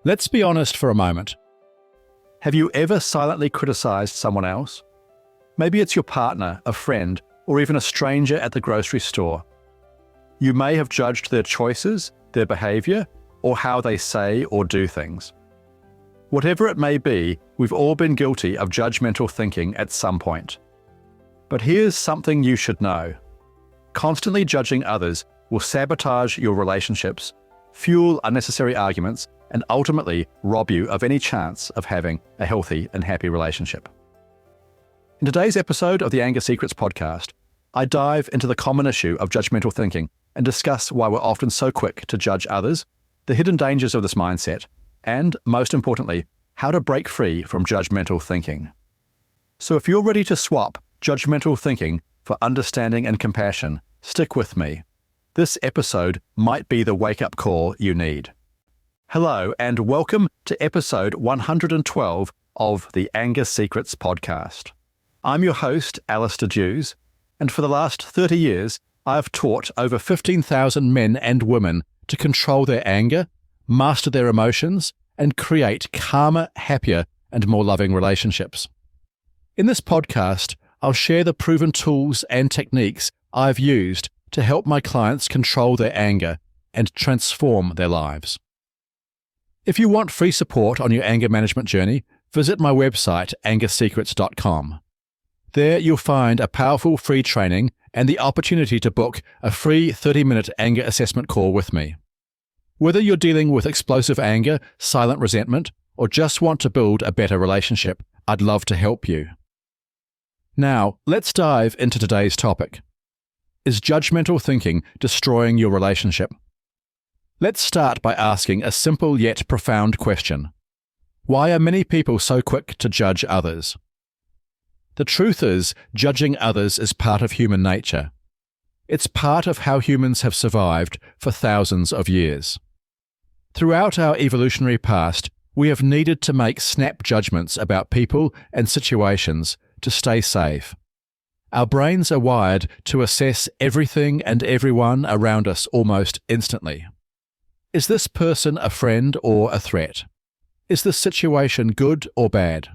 Let's be honest for a moment. Have you ever silently criticized someone else? Maybe it's your partner, a friend, or even a stranger at the grocery store. You may have judged their choices, their behavior, or how they say or do things. Whatever it may be, we've all been guilty of judgmental thinking at some point. But here's something you should know. Constantly judging others will sabotage your relationships, fuel unnecessary arguments, and ultimately rob you of any chance of having a healthy and happy relationship. In today's episode of the Anger Secrets podcast, I dive into the common issue of judgmental thinking and discuss why we're often so quick to judge others, the hidden dangers of this mindset, and, most importantly, how to break free from judgmental thinking. So if you're ready to swap judgmental thinking for understanding and compassion, stick with me. This episode might be the wake-up call you need. Hello, and welcome to episode 112 of the Anger Secrets podcast. I'm your host, Alastair Duhs, and for the last 30 years, I have taught over 15,000 men and women to control their anger, master their emotions, and create calmer, happier, and more loving relationships. In this podcast, I'll share the proven tools and techniques I've used to help my clients control their anger and transform their lives. If you want free support on your anger management journey, visit my website, angersecrets.com. There you'll find a powerful free training and the opportunity to book a free 30-minute anger assessment call with me. Whether you're dealing with explosive anger, silent resentment, or just want to build a better relationship, I'd love to help you. Now, let's dive into today's topic. Is judgmental thinking destroying your relationship? Let's start by asking a simple yet profound question. Why are many people so quick to judge others? The truth is, judging others is part of human nature. It's part of how humans have survived for thousands of years. Throughout our evolutionary past, we have needed to make snap judgments about people and situations to stay safe. Our brains are wired to assess everything and everyone around us almost instantly. Is this person a friend or a threat? Is this situation good or bad?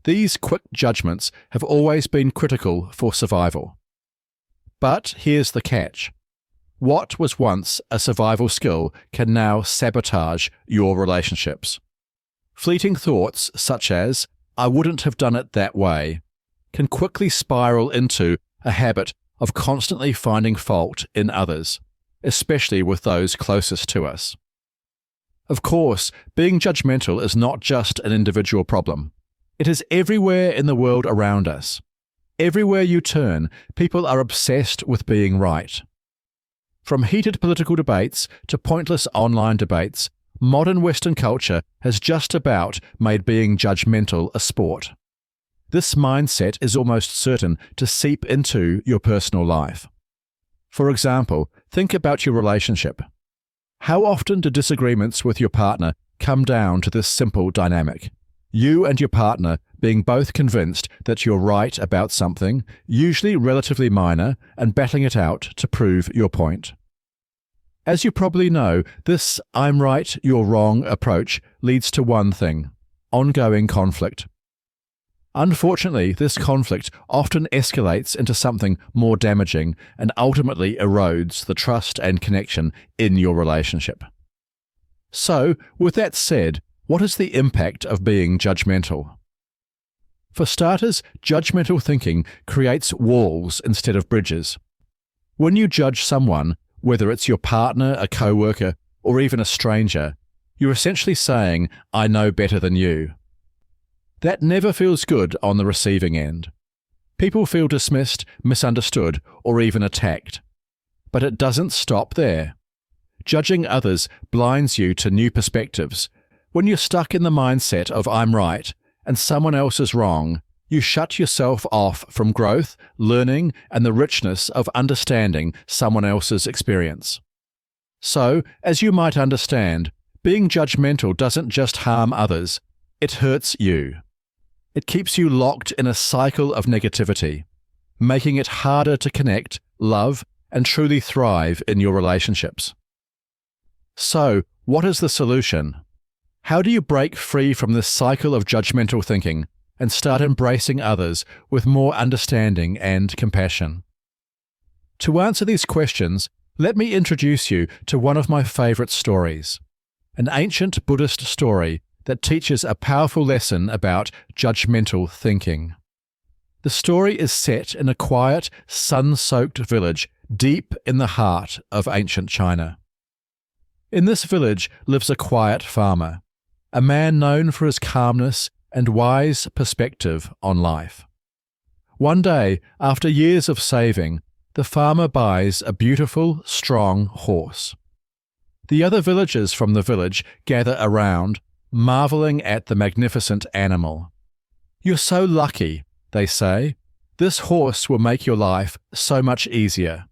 These quick judgments have always been critical for survival. But here's the catch. What was once a survival skill can now sabotage your relationships. Fleeting thoughts such as, "I wouldn't have done it that way," can quickly spiral into a habit of constantly finding fault in others, especially with those closest to us. Of course, being judgmental is not just an individual problem. It is everywhere in the world around us. Everywhere you turn, people are obsessed with being right. From heated political debates to pointless online debates, modern Western culture has just about made being judgmental a sport. This mindset is almost certain to seep into your personal life. For example, think about your relationship. How often do disagreements with your partner come down to this simple dynamic? You and your partner being both convinced that you're right about something, usually relatively minor, and battling it out to prove your point. As you probably know, this "I'm right, you're wrong" approach leads to one thing: ongoing conflict. Unfortunately, this conflict often escalates into something more damaging and ultimately erodes the trust and connection in your relationship. So, with that said, what is the impact of being judgmental? For starters, judgmental thinking creates walls instead of bridges. When you judge someone, whether it's your partner, a coworker, or even a stranger, you're essentially saying, "I know better than you." That never feels good on the receiving end. People feel dismissed, misunderstood, or even attacked. But it doesn't stop there. Judging others blinds you to new perspectives. When you're stuck in the mindset of "I'm right" and someone else is wrong, you shut yourself off from growth, learning, and the richness of understanding someone else's experience. So, as you might understand, being judgmental doesn't just harm others, it hurts you. It keeps you locked in a cycle of negativity, making it harder to connect, love, and truly thrive in your relationships. So, what is the solution? How do you break free from this cycle of judgmental thinking and start embracing others with more understanding and compassion? To answer these questions, let me introduce you to one of my favourite stories, an ancient Buddhist story that teaches a powerful lesson about judgmental thinking. The story is set in a quiet, sun-soaked village deep in the heart of ancient China. In this village lives a quiet farmer, a man known for his calmness and wise perspective on life. One day, after years of saving, the farmer buys a beautiful, strong horse. The other villagers from the village gather around, marveling at the magnificent animal. "You're so lucky," they say. "This horse will make your life so much easier."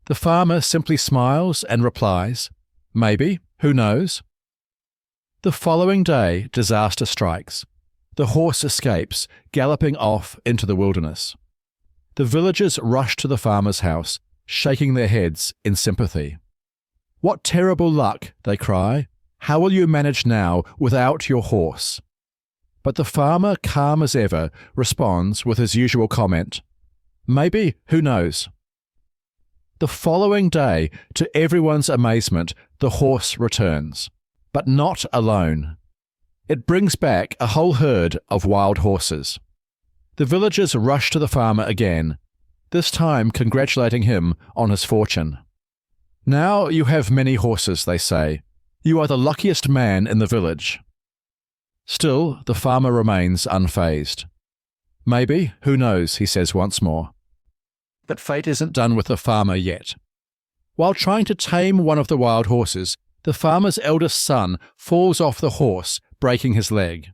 The farmer simply smiles and replies, "Maybe, who knows?" The following day, disaster strikes. The horse escapes, galloping off into the wilderness. The villagers rush to the farmer's house, shaking their heads in sympathy. "What terrible luck," they cry. "How will you manage now without your horse?" But the farmer, calm as ever, responds with his usual comment, "Maybe, who knows?" The following day, to everyone's amazement, the horse returns, but not alone. It brings back a whole herd of wild horses. The villagers rush to the farmer again, this time congratulating him on his fortune. "Now you have many horses," they say. "You are the luckiest man in the village." Still, the farmer remains unfazed. "Maybe, who knows," he says once more. But fate isn't done with the farmer yet. While trying to tame one of the wild horses, the farmer's eldest son falls off the horse, breaking his leg.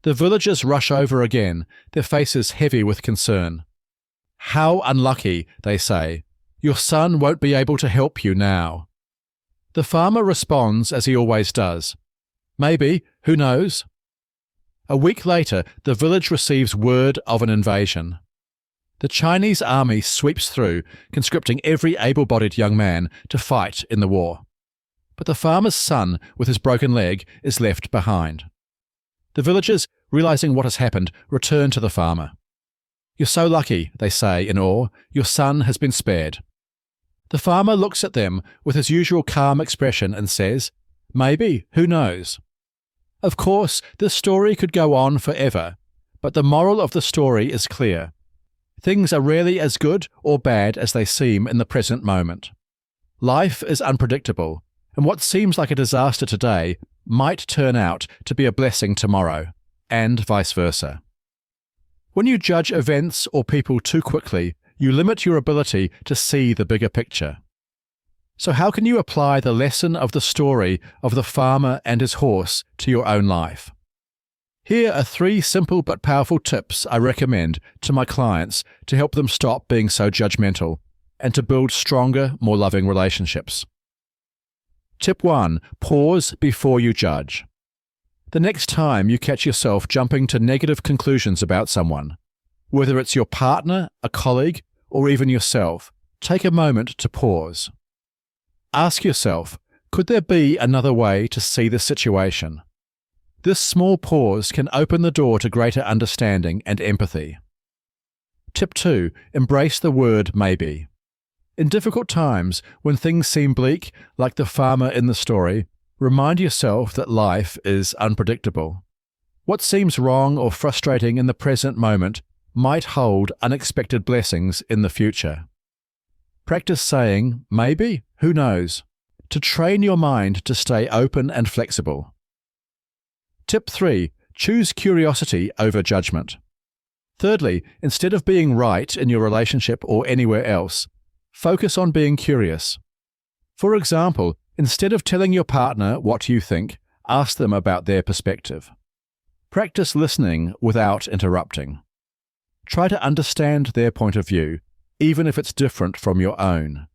The villagers rush over again, their faces heavy with concern. "How unlucky," they say. "Your son won't be able to help you now." The farmer responds as he always does. "Maybe, who knows?" A week later, the village receives word of an invasion. The Chinese army sweeps through, conscripting every able-bodied young man to fight in the war. But the farmer's son, with his broken leg, is left behind. The villagers, realizing what has happened, return to the farmer. "You're so lucky," they say in awe. "Your son has been spared." The farmer looks at them with his usual calm expression and says, "Maybe, who knows?" Of course, this story could go on forever, but the moral of the story is clear. Things are rarely as good or bad as they seem in the present moment. Life is unpredictable, and what seems like a disaster today might turn out to be a blessing tomorrow, and vice versa. When you judge events or people too quickly, you limit your ability to see the bigger picture. So how can you apply the lesson of the story of the farmer and his horse to your own life? Here are 3 simple but powerful tips I recommend to my clients to help them stop being so judgmental and to build stronger, more loving relationships. Tip 1. Pause before you judge. The next time you catch yourself jumping to negative conclusions about someone, whether it's your partner, a colleague, or even yourself, take a moment to pause. Ask yourself, could there be another way to see the situation? This small pause can open the door to greater understanding and empathy. Tip 2. Embrace the word maybe. In difficult times, when things seem bleak, like the farmer in the story, remind yourself that life is unpredictable. What seems wrong or frustrating in the present moment might hold unexpected blessings in the future. Practice saying, maybe, who knows, to train your mind to stay open and flexible. Tip 3. Choose curiosity over judgment. Thirdly, instead of being right in your relationship or anywhere else, focus on being curious. For example, instead of telling your partner what you think, ask them about their perspective. Practice listening without interrupting. Try to understand their point of view, even if it's different from your own.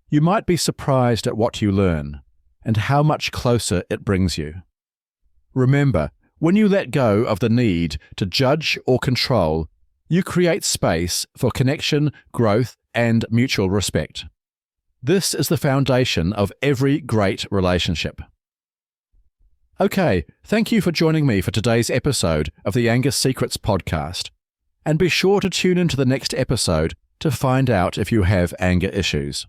You might be surprised at what you learn, and how much closer it brings you. Remember, when you let go of the need to judge or control, you create space for connection, growth, and mutual respect. This is the foundation of every great relationship. Okay, thank you for joining me for today's episode of the Anger Secrets podcast. And be sure to tune into the next episode to find out if you have anger issues.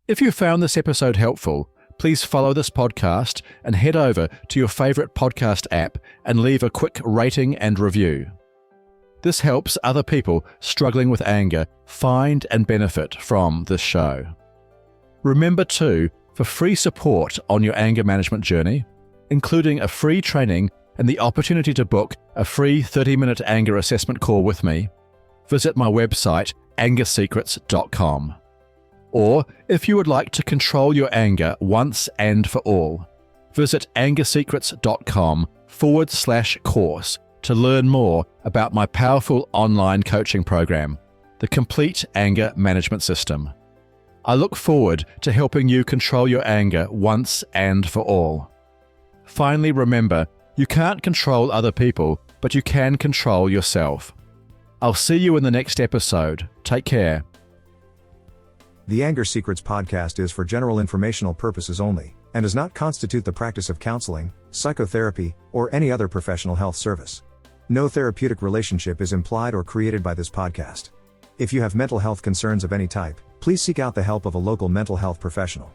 If you found this episode helpful, please follow this podcast and head over to your favorite podcast app and leave a quick rating and review. This helps other people struggling with anger find and benefit from this show. Remember too, for free support on your anger management journey, including a free training and the opportunity to book a free 30-minute anger assessment call with me, visit my website angersecrets.com. Or, if you would like to control your anger once and for all, visit angersecrets.com/course to learn more about my powerful online coaching program, the Complete Anger Management System. I look forward to helping you control your anger once and for all. Finally, remember, you can't control other people, but you can control yourself. I'll see you in the next episode. Take care. The Anger Secrets podcast is for general informational purposes only, and does not constitute the practice of counseling, psychotherapy, or any other professional health service. No therapeutic relationship is implied or created by this podcast. If you have mental health concerns of any type, please seek out the help of a local mental health professional.